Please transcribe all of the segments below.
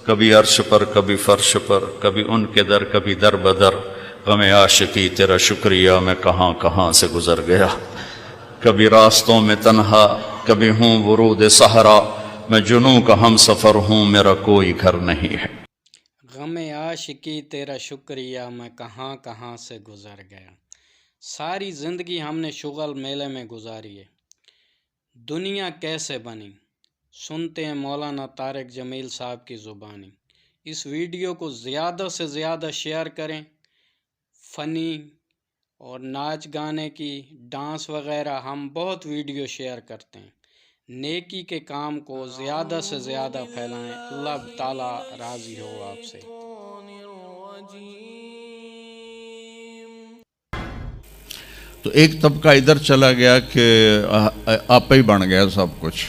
کبھی عرش پر کبھی فرش پر، کبھی ان کے در کبھی در بدر، غم عاشقی تیرا شکریہ میں کہاں کہاں سے گزر گیا، کبھی راستوں میں تنہا کبھی ہوں ورود صحرا، میں جنوں کا ہم سفر ہوں میرا کوئی گھر نہیں ہے۔ غم عاشقی تیرا شکریہ میں کہاں کہاں سے گزر گیا۔ ساری زندگی ہم نے شغل میلے میں گزاری ہے، دنیا کیسے بنی، سنتے ہیں مولانا طارق جمیل صاحب کی زبانی۔ اس ویڈیو کو زیادہ سے زیادہ شیئر کریں، فنی اور ناچ گانے کی، ڈانس وغیرہ ہم بہت ویڈیو شیئر کرتے ہیں۔ نیکی کے کام کو زیادہ سے زیادہ پھیلائیں، اللہ تعالیٰ راضی ہو آپ سے۔ تو ایک طبقہ ادھر چلا گیا کہ آپ ہی بن گیا سب کچھ،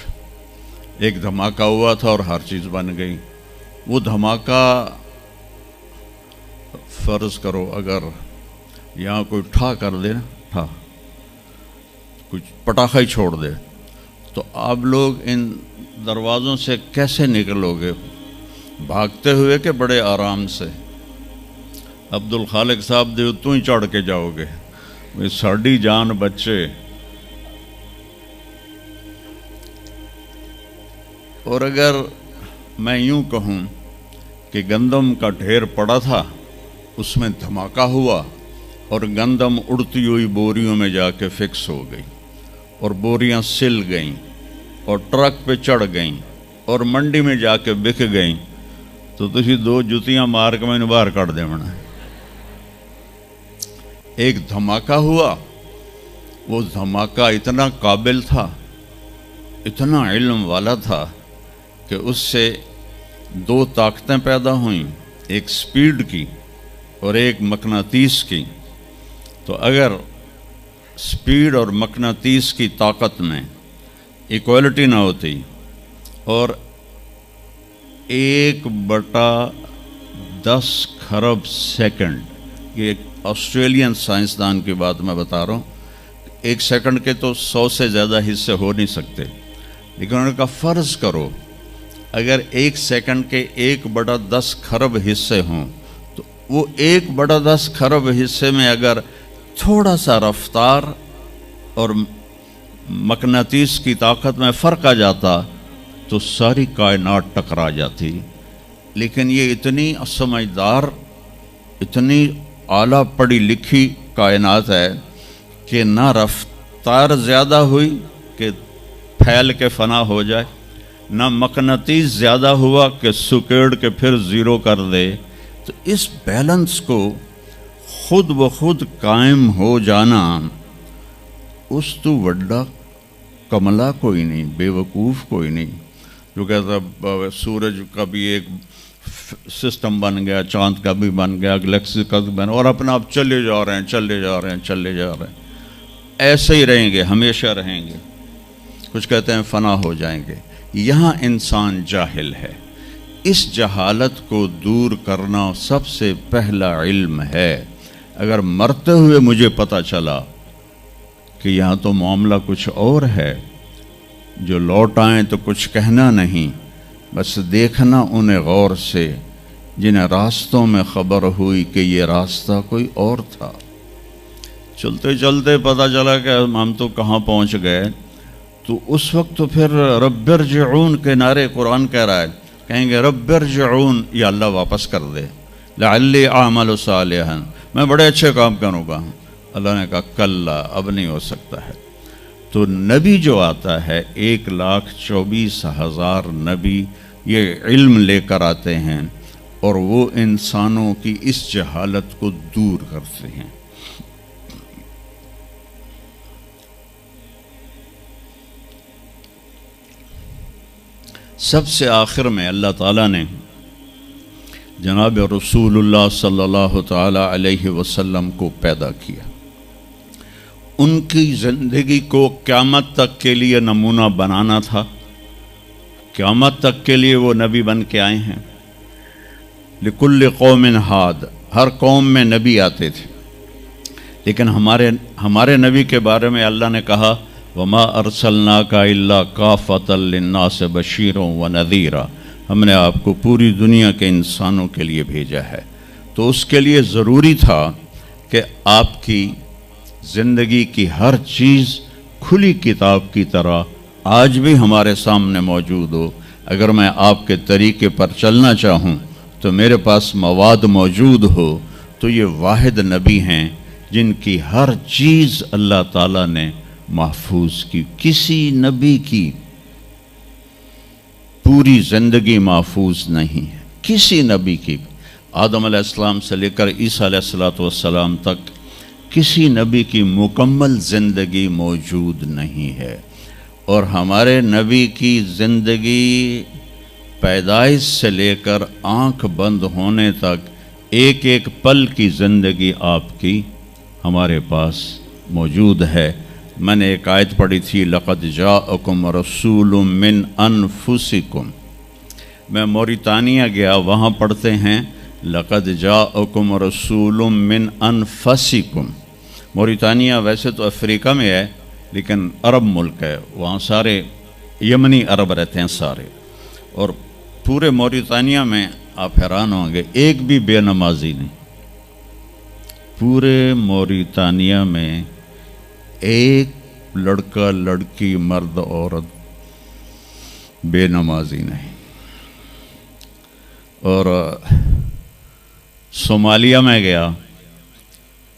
ایک دھماکہ ہوا تھا اور ہر چیز بن گئی۔ وہ دھماکہ فرض کرو اگر یہاں کوئی ٹھا کر دے نا، ٹھا کچھ پٹاخہ ہی چھوڑ دے، تو آپ لوگ ان دروازوں سے کیسے نکلو گے؟ بھاگتے ہوئے کہ بڑے آرام سے؟ عبدالخالق صاحب دے تو ہی چڑھ کے جاؤ گے، ساڑی جان بچے۔ اور اگر میں یوں کہوں کہ گندم کا ڈھیر پڑا تھا، اس میں دھماکہ ہوا اور گندم اڑتی ہوئی بوریوں میں جا کے فکس ہو گئی، اور بوریاں سل گئیں اور ٹرک پہ چڑھ گئیں اور منڈی میں جا کے بک گئیں، تو تسی دو جتیاں مار کے میں نے باہر کٹ دے منا۔ ایک دھماکہ ہوا، وہ دھماکہ اتنا قابل تھا، اتنا علم والا تھا کہ اس سے دو طاقتیں پیدا ہوئیں، ایک سپیڈ کی اور ایک مقناطیس کی۔ تو اگر سپیڈ اور مقناطیس کی طاقت میں ایکوالٹی نہ ہوتی اور 1/10 خرب سیکنڈ، یہ آسٹریلین سائنسدان کی بات میں بتا رہا ہوں، ایک سیکنڈ کے تو 100 سے زیادہ حصے ہو نہیں سکتے، لیکن انہوں نے کہا فرض کرو اگر ایک سیکنڈ کے 1/10 خرب حصے ہوں، تو وہ 1/10 خرب حصے میں اگر تھوڑا سا رفتار اور مقناطیس کی طاقت میں فرق آ جاتا تو ساری کائنات ٹکرا جاتی۔ لیکن یہ اتنی سمجھدار، اتنی اعلیٰ پڑھی لکھی کائنات ہے کہ نہ رفتار زیادہ ہوئی کہ پھیل کے فنا ہو جائے، نہ مقناطیس زیادہ ہوا کہ سکیڑ کے پھر زیرو کر دے۔ تو اس بیلنس کو خود بخود قائم ہو جانا، اس تو وڈا کملا کوئی نہیں، بے وقوف کوئی نہیں جو کہتا سورج کا بھی ایک سسٹم بن گیا، چاند کا بھی بن گیا، گلیکسی کا بھی بن گیا، اور اپنا آپ چلے جا رہے ہیں چلے جا رہے ہیں چلے جا رہے ہیں، ایسے ہی رہیں گے، ہمیشہ رہیں گے۔ کچھ کہتے ہیں فنا ہو جائیں گے۔ یہاں انسان جاہل ہے، اس جہالت کو دور کرنا سب سے پہلا علم ہے۔ اگر مرتے ہوئے مجھے پتہ چلا کہ یہاں تو معاملہ کچھ اور ہے، جو لوٹ آئیں تو کچھ کہنا نہیں، بس دیکھنا انہیں غور سے جنہیں راستوں میں خبر ہوئی کہ یہ راستہ کوئی اور تھا۔ چلتے چلتے پتہ چلا کہ ہم تو کہاں پہنچ گئے، تو اس وقت تو پھر رب ارجعون کے نعرے قرآن کہہ رہا ہے، کہیں گے رب ارجعون، یا اللہ واپس کر دے، لعلی اعمل صالحا، میں بڑے اچھے کام کروں گا۔ اللہ نے کہا کلا، اب نہیں ہو سکتا ہے۔ تو نبی جو آتا ہے 1,24,000 نبی یہ علم لے کر آتے ہیں، اور وہ انسانوں کی اس جہالت کو دور کرتے ہیں۔ سب سے آخر میں اللہ تعالیٰ نے جناب رسول اللہ صلی اللہ تعالیٰ علیہ وسلم کو پیدا کیا، ان کی زندگی کو قیامت تک کے لیے نمونہ بنانا تھا۔ قیامت تک کے لیے وہ نبی بن کے آئے ہیں۔ لکل قوم ہاد، ہر قوم میں نبی آتے تھے، لیکن ہمارے نبی کے بارے میں اللہ نے کہا وما ارسلناک الا کافۃ للناس بشیرا ونذیرا، ہم نے آپ کو پوری دنیا کے انسانوں کے لیے بھیجا ہے، تو اس کے لیے ضروری تھا کہ آپ کی زندگی کی ہر چیز کھلی کتاب کی طرح آج بھی ہمارے سامنے موجود ہو۔ اگر میں آپ کے طریقے پر چلنا چاہوں تو میرے پاس مواد موجود ہو، تو یہ واحد نبی ہیں جن کی ہر چیز اللہ تعالیٰ نے محفوظ کی۔ کسی نبی کی پوری زندگی محفوظ نہیں ہے، کسی نبی کی، آدم علیہ السلام سے لے کر عیسیٰ علیہ السلام تک کسی نبی کی مکمل زندگی موجود نہیں ہے۔ اور ہمارے نبی کی زندگی پیدائش سے لے کر آنکھ بند ہونے تک ایک ایک پل کی زندگی آپ کی ہمارے پاس موجود ہے۔ میں نے ایک آیت پڑھی تھی، لَقَدْ جَاءَكُمْ رَسُولٌ مِّنْ أَنفُسِكُمْ۔ میں موریتانیہ گیا، وہاں پڑھتے ہیں لَقَدْ جَاءَكُمْ رَسُولٌ مِّنْ أَنفُسِكُمْ۔ موریتانیہ ویسے تو افریقہ میں ہے لیکن عرب ملک ہے، وہاں سارے یمنی عرب رہتے ہیں سارے، اور پورے موریتانیہ میں آپ حیران ہوں گے ایک بھی بے نمازی نہیں، پورے موریتانیہ میں ایک لڑکا لڑکی مرد عورت بے نمازی نہیں۔ اور صومالیہ میں گیا،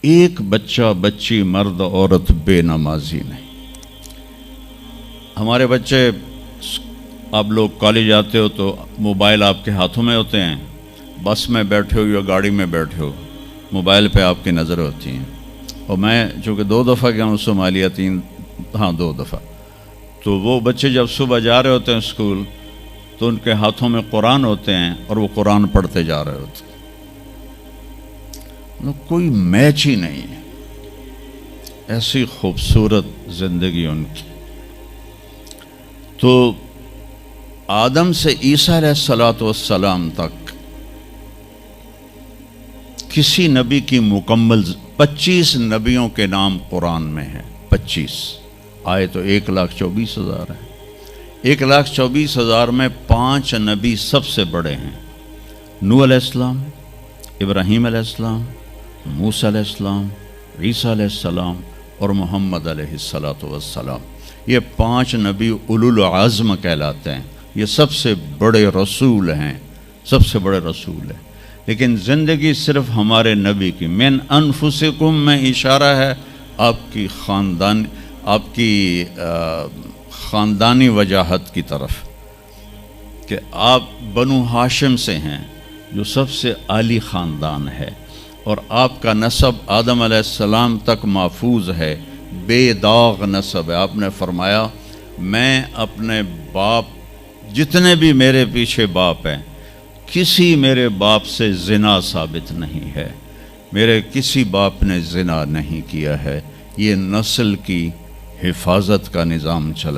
ایک بچہ بچی مرد عورت بے نمازی نہیں۔ ہمارے بچے، آپ لوگ کالج آتے ہو تو موبائل آپ کے ہاتھوں میں ہوتے ہیں، بس میں بیٹھے ہو یا گاڑی میں بیٹھے ہو، موبائل پہ آپ کی نظر ہوتی ہیں۔ اور میں چونکہ 2 دفعہ گیا ہوں صومالیہ، 2 دفعہ، تو وہ بچے جب صبح جا رہے ہوتے ہیں اسکول تو ان کے ہاتھوں میں قرآن ہوتے ہیں اور وہ قرآن پڑھتے جا رہے ہوتے ہیں۔ کوئی میچ ہی نہیں ہے، ایسی خوبصورت زندگی ان کی۔ تو آدم سے عیسیٰ علیہ السلام تک کسی نبی کی مکمل 25 نبیوں کے نام قرآن میں ہیں، 25 آئے تو 1,24,000 ہیں۔ 1,24,000 میں 5 نبی سب سے بڑے ہیں، نوح علیہ السلام، ابراہیم علیہ السلام، موسیٰ علیہ السلام، عیسیٰ علیہ السلام اور محمد علیہ السلام۔ یہ 5 نبی اولو العزم کہلاتے ہیں، یہ سب سے بڑے رسول ہیں، سب سے بڑے رسول ہیں۔ لیکن زندگی صرف ہمارے نبی کی، من انفسکم میں اشارہ ہے آپ کی خاندانی وجاہت کی طرف، کہ آپ بنو ہاشم سے ہیں جو سب سے عالی خاندان ہے، اور آپ کا نسب آدم علیہ السلام تک محفوظ ہے، بے داغ نسب ہے۔ آپ نے فرمایا میں اپنے باپ، جتنے بھی میرے پیچھے باپ ہیں، کسی میرے باپ سے زنا ثابت نہیں ہے، میرے کسی باپ نے زنا نہیں کیا ہے۔ یہ نسل کی حفاظت کا نظام چلا۔